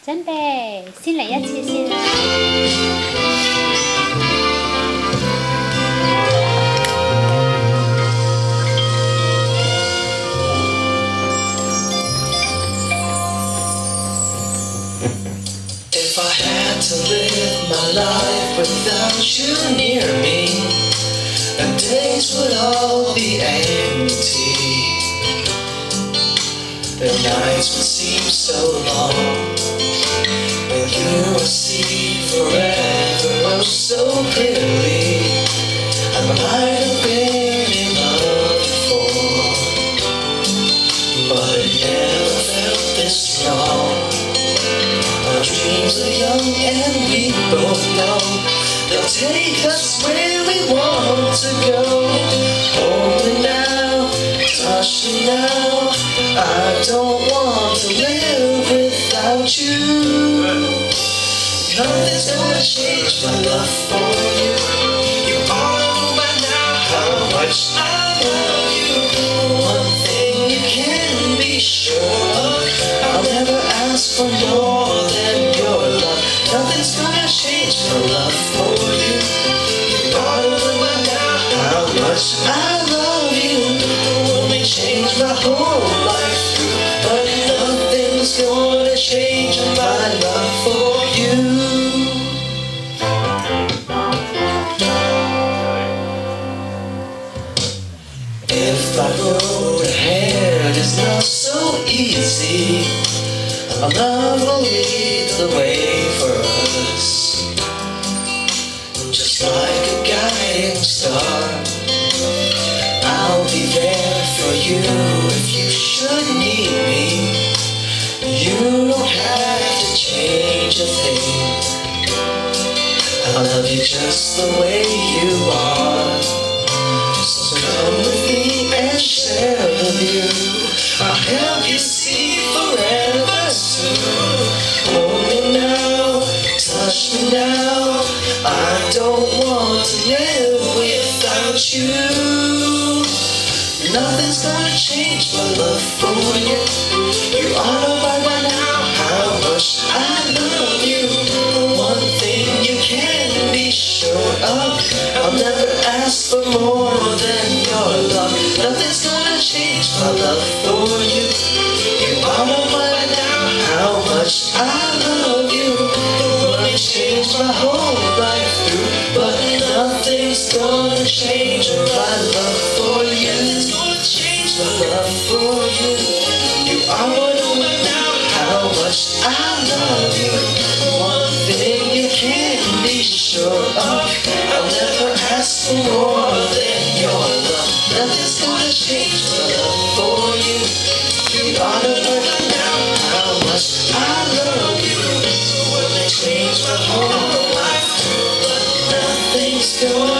準備，先嚟一次先啦。If I had to live my life without you near me, the days would all be empty. The nights would seem so long. When you would see forever oh so clearly, I might have been in love before, but it never felt this wrong. Our dreams are young and we both know they'll take us where we want to go. Hold me now, touch me now, I don't want to live without you. Nothing's gonna change my love for you. You all know by now how much I love you. One thing you can be sure of, I'll never ask for more than your love. Nothing's gonna change my love for you. You all know by now how much I love you. Only change my whole life through, but nothing's gonna change my love for you. If I road ahead is not so easy, our love will lead the way for us, just like a guiding star. I'll be there for you if you should need me. You don't have to change a thing. I love you just the way you are. So come with me and share the view. I'll help you see forever soon. Hold me now, touch me now, I don't want to live without you. Nothing's gonna change my love for you. You all know by now how much I love you. One thing you can be sure of, I'll never ask for more than your love. Nothing's gonna change my love for you. You all know by now how much I love you. Wanna change my whole life through, but nothing's gonna change my love for you. Nothing's gonna change my love for you. You all know by now how much I love you. One thing you can be sure of, I'll never ask for more than your love. Nothing's gonna change my love for you. You all know by now how much I love you. When they change my whole life, but nothing's gonna